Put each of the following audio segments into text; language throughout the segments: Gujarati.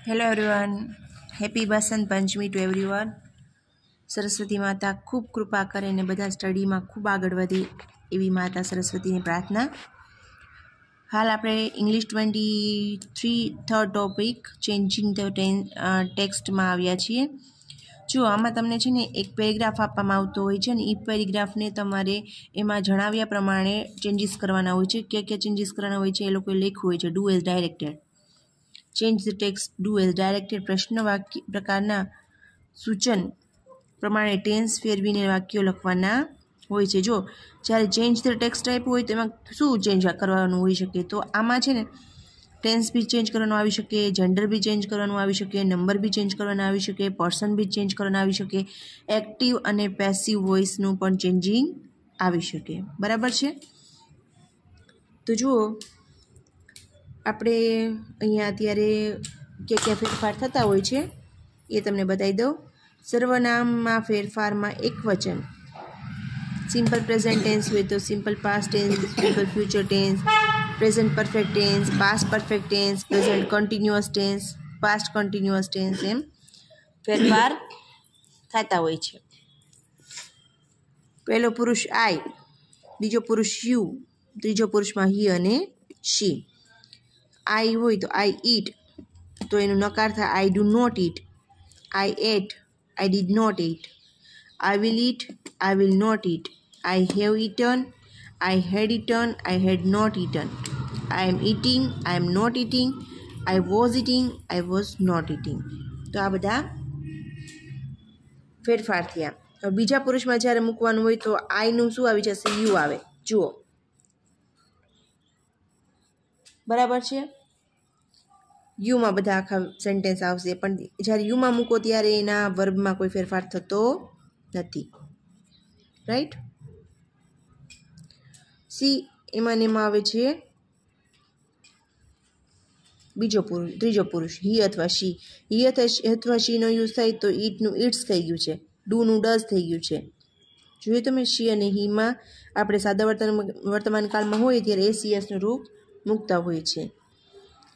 હેલો એવરીવન, હેપી બસંત પંચમી ટુ એવરીવન. સરસ્વતી માતા ખૂબ કૃપા કરે અને બધા સ્ટડીમાં ખૂબ આગળ વધે એવી માતા સરસ્વતીની પ્રાર્થના. હાલ આપણે English 23 third topic changing the ટેક્સ્ટમાં આવ્યા છીએ. જો આમાં તમને છે ને એક પેરેગ્રાફ આપવામાં આવતો હોય છે અને એ પેરેગ્રાફને તમારે એમાં જણાવ્યા પ્રમાણે ચેન્જીસ કરવાના હોય છે. ક્યાં ચેન્જીસ કરવાના હોય છે એ લોકોએ લખ્યું હોય છે. Do as directed, change the text, do as directed. પ્રશ્ન વાક્ય પ્રકારના સૂચન પ્રમાણે ટેન્સ ફેરવીને વાક્યો લખવાના હોય છે. જો જ્યારે ચેન્જ ધ ટેક્સ્ટ આપ્યું હોય તો એમાં શું ચેન્જ કરવાનું હોઈ શકે? તો આમાં છે ને ટેન્સ બી ચેન્જ કરવાનું આવી શકે, જેન્ડર બી ચેન્જ કરવાનું આવી શકે, નંબર બી ચેન્જ કરવાના આવી શકે, પર્સન બી ચેન્જ કરવાના આવી શકે, એક્ટિવ અને પેસિવ વોઇસનું પણ ચેન્જિંગ આવી શકે. બરાબર છે? તો જુઓ, આપણે અહીંયા અત્યારે ક્યાં ફેરફાર થતા હોય છે એ તમને બતાવી દઉં. સર્વનામમાં ફેરફારમાં એક વચન, સિમ્પલ પ્રેઝન્ટ ટેન્સ હોય તો simple past tense, simple future tense, present perfect tense, past perfect tense, present continuous tense, past continuous tense, એમ ફેરફાર થતા હોય છે. પહેલો પુરુષ આઈ, બીજો પુરુષ યુ, ત્રીજો પુરુષમાં હી અને શી. આઈ હોય તો આઈ ઈટ, તો એનું નકાર થાય I do not eat. I ate, I did not eat. I will eat, I will not eat. I have eaten, I had eaten, I had not eaten. I am eating, I am not eating. I was eating, I was not eating. તો આ બધા ફેરફાર થયા. હવે બીજા પુરુષમાં જ્યારે મૂકવાનું હોય તો આઈનું શું આવી જશે? યુ આવે. જુઓ, બરાબર છે? યુમાં બધા આખા સેન્ટેન્સ આવશે, પણ જ્યારે યુમાં મૂકો ત્યારે એના વર્બમાં કોઈ ફેરફાર થતો નથી. રાઈટ? સી એમાં ને એમાં આવે છે બીજો પુરુષ, ત્રીજો પુરુષ, હી અથવા શી. હી અથવા શીનો યુઝ થાય તો ઈટનું ઈટ્સ થઈ ગયું છે, ડુનું ડઝ થઈ ગયું છે. જોયું તમે? શી અને હીમાં આપણે સાદા વર્તમાન કાળમાં હોય ત્યારે એસીએસનું રૂપ મૂકતા હોય છે.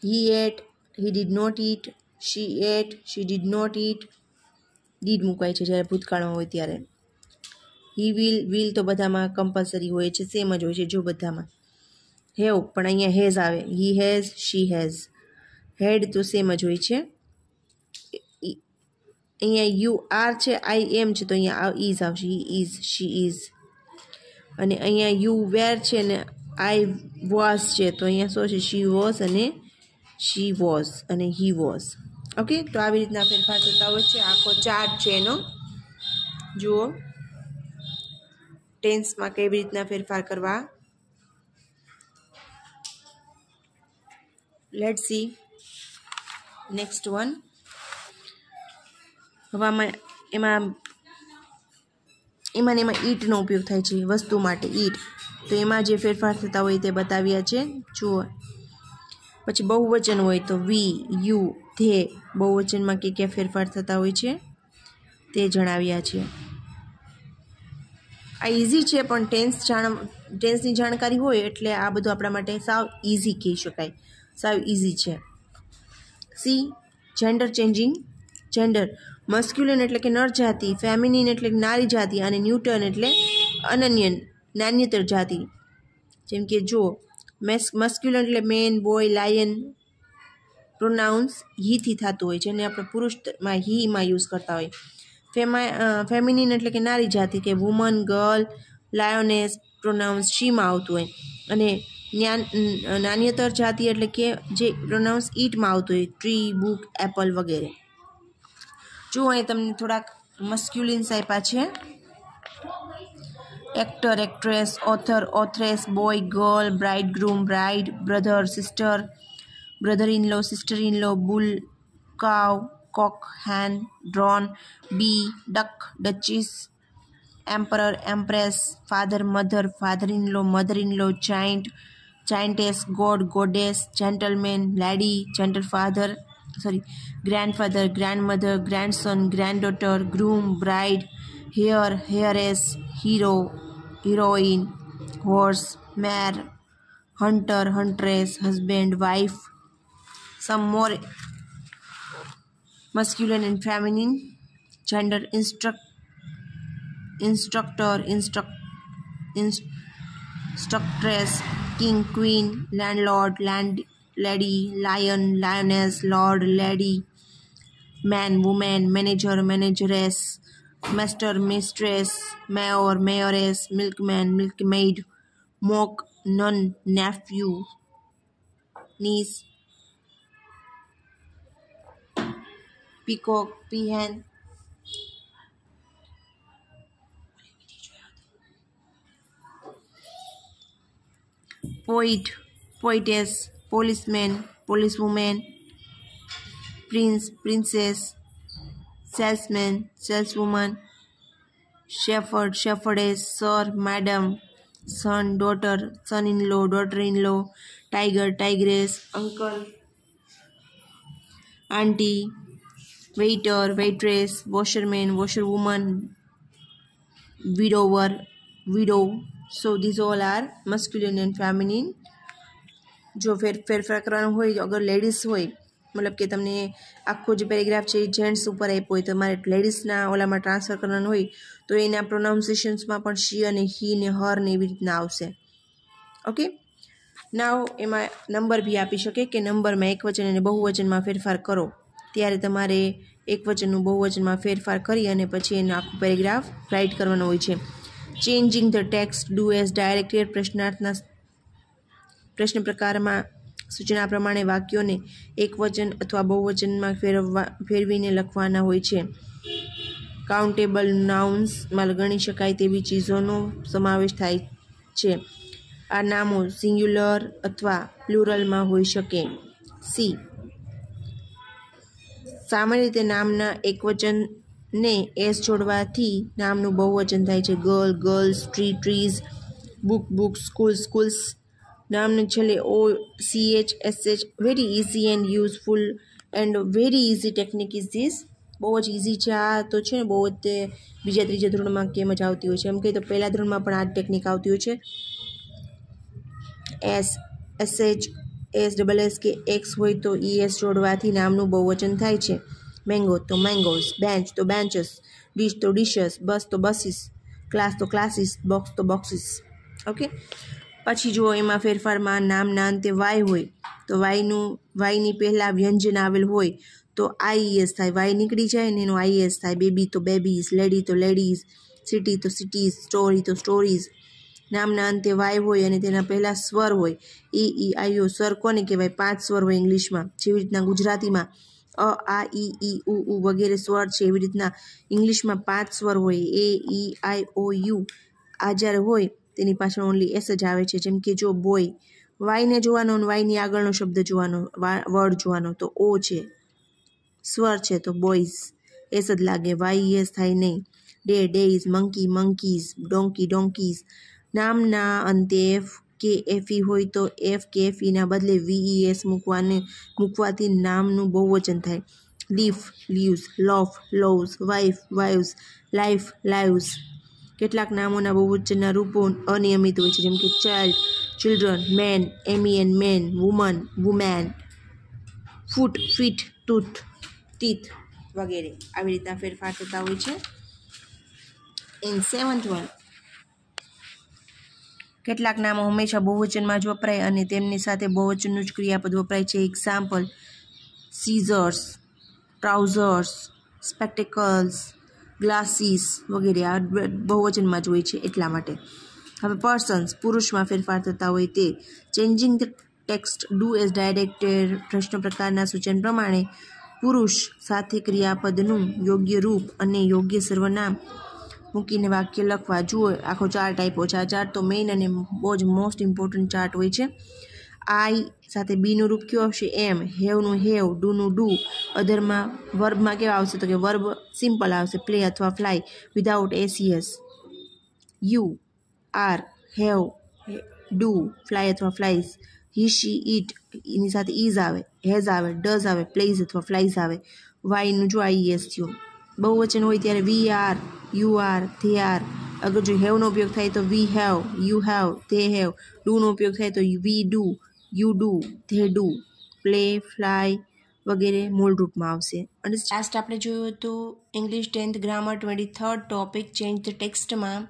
હી at, he did not eat. She ate, she did not eat. Did મુકાય છે જ્યારે ભૂતકાળમાં હોય ત્યારે. હી વિલ તો બધામાં કમ્પલસરી હોય છે, સેમ જ હોય છે. જો બધામાં હેવ, પણ અહીંયા હેઝ આવે. He has, she has. હેડ તો સેમ જ હોય છે. અહીંયા યુ આર છે, આઈ એમ છે, તો અહીંયા ઇઝ આવશે. He is, she is. અને અહીંયા યુ વેર છે ને આઈ વોઝ છે, તો અહીંયા શું છે? શી વોઝ અને શી વોઝ અને હી વોઝ. ઓકે, તો આવી રીતના ફેરફાર થતા હોય છે. આખો ચાર્ટ છે એનો. જુઓ ટેન્સમાં કેવી રીતના ફેરફાર કરવા. Let's see next one. હવે એમાં ઈટનો ઉપયોગ થાય છે વસ્તુ માટે, ઈટ. તો એમાં જે ફેરફાર થતા હોય તે બતાવ્યા છે. જુઓ, પછી બહુવચન હોય તો વી, યુ, ધે. બહુવચનમાં ક્યાં ફેરફાર થતા હોય છે તે જણાવ્યા છે. આ ઇઝી છે, પણ ટેન્સની જાણકારી હોય એટલે આ બધું આપણા માટે સાવ ઇઝી કહી શકાય. સાવ ઇઝી છે. C gender changing. જેન્ડર મસ્ક્યુલિન એટલે કે નર જાતિ, ફેમિનિન એટલે કે નારી જાતિ, અને ન્યુટન એટલે અનન્ય નાન્યતર જાતિ. જેમ કે જો મસ્ક્યુલન એટલે મેન, બોય, લાયન. પ્રોનાઉન્સ હીથી થતું હોય છે અને આપણે પુરુષમાં હીમાં યુઝ કરતા હોય. ફેમિનિન એટલે કે નારી જાતિ, કે વુમન, ગર્લ, લાયોનેસ. પ્રોનાઉન્સ શીમાં આવતું હોય. અને નાન્યતર જાતિ એટલે કે જે પ્રોનાઉન્સ ઈટમાં આવતું હોય, ટ્રી, બુક, એપલ વગેરે. જો અહીં તમને થોડાક મસ્ક્યુલિન્સ આપ્યા છે. Actor, actress, author, authoress, boy, girl, bride, groom, bride, brother, sister, brother in law, sister in law, bull, cow, cock, hen, drone, bee, duck, duchess, emperor, empress, father, mother, father in law, mother in law, giant, giantess, god, goddess, gentleman, lady, gentle father, grandfather, grandmother, grandson, granddaughter, groom, bride, heir, heiress, hero, heroine, horse, mare, hunter, huntress, husband, wife. Some more masculine and feminine, gender, instructor, instructress, king, queen, landlord, lady, lion, lioness, lord, lady, man, woman, manager, manageress, master, mistress, mayor, mayoress, milkman, milkmaid, mock, nun, nephew, niece, peacock, peahen, poet, poetess, policeman, policewoman, prince, princess, salesman, saleswoman, shepherd, shepherdess, sir, madam, son, daughter, son-in-law, daughter-in-law, tiger, tigress, uncle, auntie, waiter, waitress, washerman, washerwoman, widower, widow. So these all are masculine and feminine. જો ફેરફાર કરવાનો હોય, અગર લેડીઝ હોય, મતલબ કે તમને આખો જે પેરેગ્રાફ છે એ જેન્ટ્સ ઉપર આપ્યો હોય, તમારે લેડીઝના ઓલામાં ટ્રાન્સફર કરવાનું હોય તો એના પ્રોનાઉન્સિએશન્સમાં પણ શી અને હી ને હર ને એવી રીતના આવશે. ઓકે, નાવ એમાં નંબર બી આપી શકે કે નંબરમાં એકવચન અને બહુવચનમાં ફેરફાર કરો, ત્યારે તમારે એકવચનનું બહુવચનમાં ફેરફાર કરી અને પછી એનો આખું પેરેગ્રાફ રાઇટ કરવાનો હોય છે. Changing the text do as directed પ્રશ્નાર્થના પ્રશ્ન પ્રકારમાં સૂચના પ્રમાણે વાક્યોને એકવચન અથવા બહુવચનમાં ફેરવીને લખવાના હોય છે. કાઉન્ટેબલ નાઉન્સમાં ગણી શકાય તેવી ચીજોનો સમાવેશ થાય છે. આ નામો સિંગ્યુલર અથવા પ્લુરલમાં હોઈ શકે. સી, સામાન્ય રીતે નામના એકવચનને એસ જોડવાથી નામનું બહુવચન થાય છે. Girl, girls, tree, trees, book, books, school, schools. નામને છેલ્લે ઓ, CH, SH. Very easy and useful and very easy technique is this. બહુ જ ઇઝી છે આ તો છે ને, બહુ જ તે બીજા ત્રીજા ધોરણમાં કેમ જ આવતી હોય છે. એમ કહે તો પહેલા ધોરણમાં પણ આ ટેકનિક આવતી હોય છે. SH, SSS કે એક્સ હોય તો ES જોડવાથી નામનું બહુવચન થાય છે. મેંગો તો મેંગોઝ, બેન્ચ તો બેન્ચીસ, ડિશ તો ડિશિસ, બસ તો બસીસ, ક્લાસ તો ક્લાસીસ, બોક્સ તો બોક્સીસ. ઓકે, પછી જો એમાં ફેરફારમાં નામના અંતે વાય હોય તો વાયની પહેલાં વ્યંજન આવેલ હોય તો IES થાય, વાય નીકળી જાય ને એનો IES થાય. બેબી તો બેબીઝ, લેડી તો લેડીઝ, સિટી તો સિટીઝ, સ્ટોરી તો સ્ટોરીઝ. નામના અંતે વાય હોય અને તેના પહેલાં સ્વર હોય, EIO. સ્વર કોને કહેવાય? 5 સ્વર હોય ઇંગ્લિશમાં, જેવી રીતના ગુજરાતીમાં આ ઈ ઉ વગેરે સ્વર છે, એવી રીતના ઇંગ્લિશમાં 5 સ્વર હોય, AEIOU. આ જ્યારે હોય તેની પાછળ ઓનલી એસ જ આવે છે. જેમ કે જો બોય, વાયને જોવાનો અને વાયની આગળનો શબ્દ જોવાનો, વર્ડ જોવાનો તો ઓ છે, સ્વર છે તો બોયઝ, એસ જ લાગે, YES થાય નહીં. Day, days, monkey, monkeys, donkey, donkeys. નામના અંતે એફ કે એફઈ હોય તો એફ કે એફઈના બદલે VES મૂકવાથી નામનું બહુવચન થાય. Leaf, leaves, loaf, loaves, wife, wives, life, lives. કેટલાક નામોના બહુવચનના રૂપો અનિયમિત હોય છે, જેમ કે child, children, man, men, man, woman, women, foot, feet, tooth, teeth વગેરે. આવી રીતના ફેરફાર થતા હોય છે. ઇન 7th one, કેટલાક નામો હંમેશા બહુવચનમાં જ વપરાય અને તેમની સાથે બહુવચનનું જ ક્રિયાપદ વપરાય છે. એક્ઝામ્પલ, સીઝર્સ, ટ્રાઉઝર્સ, સ્પેક્ટેકલ્સ, ગ્લાસીસ વગેરે. આ બહુવચનમાં જ હોય છે એટલા માટે. હવે પર્સન્સ, પુરુષમાં ફેરફાર થતા હોય તે. Changing the text do as directed પ્રશ્ન પ્રકારના સૂચન પ્રમાણે પુરુષ સાથે ક્રિયાપદનું યોગ્ય રૂપ અને યોગ્ય સર્વનામ મૂકીને વાક્ય લખવા. જુઓ આખો ચાર્ટ આપ્યો છે. આ ચાર્ટ તો મેઇન અને બહુ જ મોસ્ટ ઇમ્પોર્ટન્ટ ચાર્ટ હોય છે. આઈ સાથે બીનું રૂપ કયું આવશે? એમ. હેવનું હેવ, ડુનું ડુ. અધરમાં વર્બમાં કેવા આવશે? તો કે વર્બ સિમ્પલ આવશે, પ્લે અથવા ફ્લાય, વિધાઉટ એસીએસ. You, are, have, do, fly અથવા ફ્લાઇઝ. હી, શી, ઇટ, એની સાથે ઇઝ આવે, હેઝ આવે, ડઝ આવે, પ્લેઝ અથવા ફ્લાઇઝ આવે. વાયનું જો IES થયું. બહુવચન હોય ત્યારે we are, you are, they are. અગર જો હેવનો ઉપયોગ થાય તો we have, you have, they have. ડુનો ઉપયોગ થાય તો we do, you do, they do. Play, fly, વગેરે મૂળ રૂપમાં આવશે. અને લાસ્ટ આપણે જોયું હતું English 10th grammar 23rd topic change the ટેક્સ્ટમાં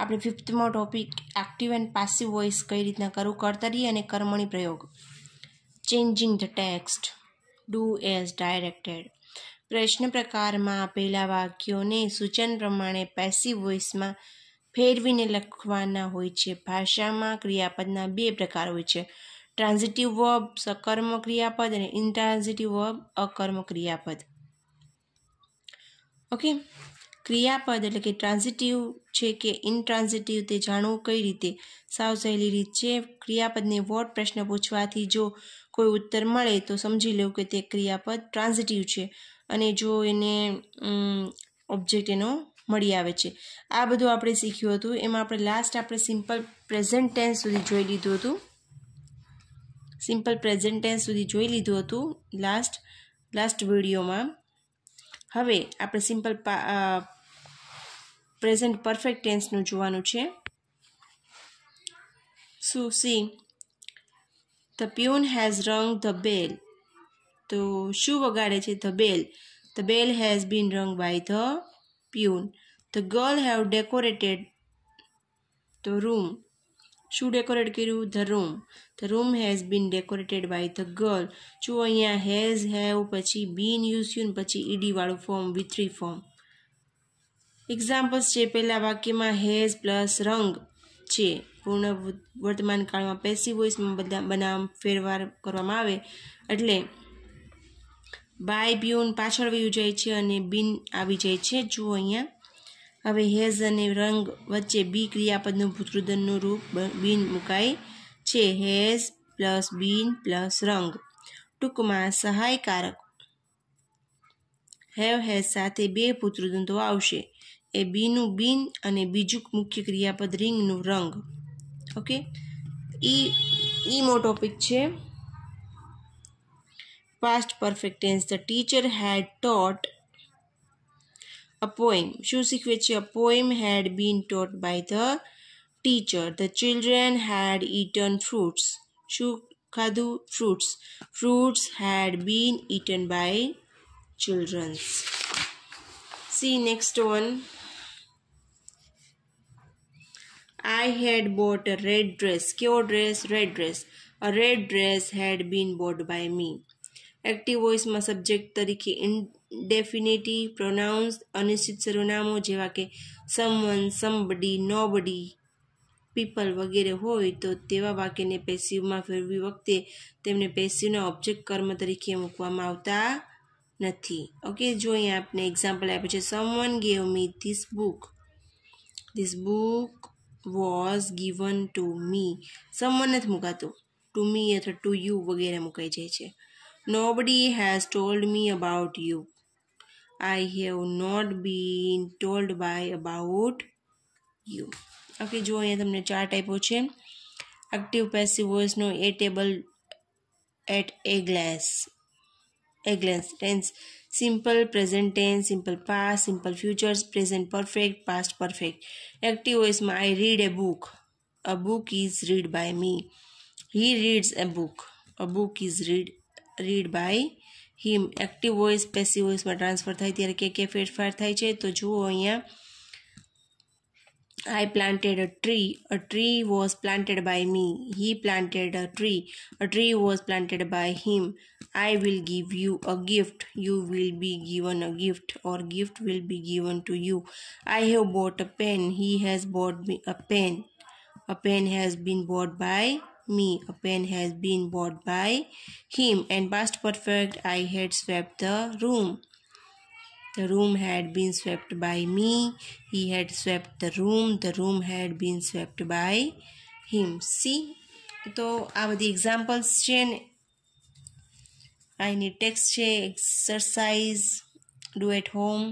આપણે 5થમાં topic active and passive voice કઈ રીતના કરવું, કર્તરી અને કર્મણી પ્રયોગ, changing the text, do as directed. પ્રશ્ન પ્રકારમાં આપેલા વાક્યોને સૂચન પ્રમાણે પેસિવ વોઇસમાં ફેરવીને લખવાના હોય છે. ભાષામાં ક્રિયાપદના 2 પ્રકાર હોય છે, ટ્રાન્ઝિટિવ વર્બ સકર્મક ક્રિયાપદ અને ઇન્ટ્રાન્ઝિટિવ વર્બ અકર્મક ક્રિયાપદ. ઓકે, ક્રિયાપદ એટલે કે ટ્રાન્ઝિટિવ છે કે ઇન્ટ્રાન્ઝિટિવ તે જાણવું કઈ રીતે? સાવ સહેલી રીત છે. ક્રિયાપદને વોટ પ્રશ્ન પૂછવાથી જો કોઈ ઉત્તર મળે તો સમજી લેવું કે તે ક્રિયાપદ ટ્રાન્ઝિટિવ છે અને જો એને ઓબ્જેક્ટ એનો મળી આવે છે. આ બધું આપણે શીખ્યું હતું. એમાં આપણે લાસ્ટ આપણે સિમ્પલ પ્રેઝન્ટ ટેન્સ સુધી જોઈ લીધું હતું. સિમ્પલ પ્રેઝન્ટ ટેન્સ સુધી જોઈ લીધું હતું લાસ્ટ વિડીયોમાં. હવે આપણે સિમ્પલ પ્રેઝન્ટ પરફેક્ટ ટેન્સનું જોવાનું છે. So see the peon has rung the bell. તો શું વગાડે છે? The bell. The bell has been rung by the peon. The girl have decorated the room. શું ડેકોરેટ કર્યું? The room. The room has been decorated by the girl. જો અહીંયા હેઝ, હેવ પછી બીન યુઝ થયું ને પછી ઈડીવાળું ફોર્મ, V3 ફોર્મ. એક્ઝામ્પલ્સ છે. પહેલા વાક્યમાં હેઝ પ્લસ રંગ છે. પૂર્ણ વર્તમાન કાળમાં પેસિવ વોઇસમાં ફેરફાર કરવામાં આવે એટલે બાય પ્યુન પાછળ વયું જાય છે અને બીન આવી જાય છે. જુઓ અહીંયા હવે હેઝ અને રંગ વચ્ચે બી ક્રિયાપદનું ભૂતકૃદનનું રૂપ બીન મુકાય છે. હેઝ પ્લસ બીન પ્લસ રંગ. ટૂંકમાં સહાયકારક હેવ હેઝ સાથે 2 ભૂતકૃદંતો આવશે. એ બીનું બીન અને બીજું મુખ્ય ક્રિયાપદ રિંગનું રંગ. ઓકે, ઈમો ટોપિક છે. Past perfect tense. The teacher had taught a poem. શું શીખવે છે? A poem had been taught by the teacher. The children had eaten fruits. શું ખાધું? Fruits. Fruits had been eaten by children. See next one. I had bought a red dress. કેવો dress? Red dress. A red dress had been bought by me. Active વોઇસમાં સબ્જેક્ટ તરીકે ઇન્ડેફિનેટિવ પ્રોનાઉન્સ અનિશ્ચિત સર્વનામો જેવા કે સમવન, સમબડી, નોબડી, પીપલ વગેરે હોય તો તેવા વાક્યને પેસિવમાં ફેરવી વખતે તેમને પેસિવના ઓબ્જેક્ટ કર્મ તરીકે મૂકવામાં આવતા નથી. ઓકે, જો અહીંયા આપણે એક્ઝામ્પલ આપ્યું છે. Someone gave me this book. This book was given to me. Someone નથી મુકાતું, ટુ મી અથવા ટુ યુ વગેરે મુકાઈ જાય છે. Nobody has told me about you. I have not been told by about you. Okay, જો અહીંયા તમને 4 ટાઈપો છે. એક્ટિવ પેસિવ વોઇસનો a table at a glass. A glance tense, simple present tense, simple past, simple futures, present perfect, past perfect. Active voice માં I read a book. A book is read by me. He reads a book. A book is read by him. Active voice passive voice માં ટ્રાન્સફર થાય ત્યારે કે ફેરફાર થાય છે તો જુઓ અહીંયા I planted a tree. A tree was planted by me. He planted a tree. A tree was planted by him. I will give you a gift. You will be given a gift or gift will be given to you. I have bought a pen. He has bought me a pen. A pen has been bought by me. A pen has been bought by him. And past perfect, I had swept the room. The room had been swept by me. He had swept the room. The room had been swept by him. See? તો આ બધી એક્ઝામ્પલ્સ છે ને આની ટેક્સ્ટ છે. Exercise do at home.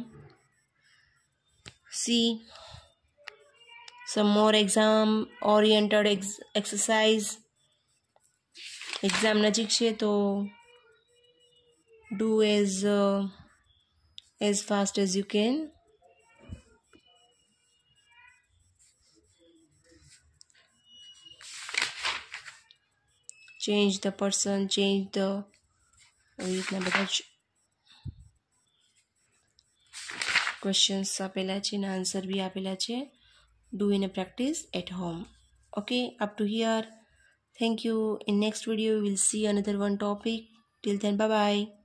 See some more exam oriented exercise. Exam નજીક છે તો do as fast as you can. Change the person, change the એવી રીતના બધા જ ક્વેશ્ચન્સ આપેલા છે અને આન્સર બી આપેલા છે. Do in a practice at home. Okay, up to here. Thank you. In next video we will see another one topic. Till then, bye bye.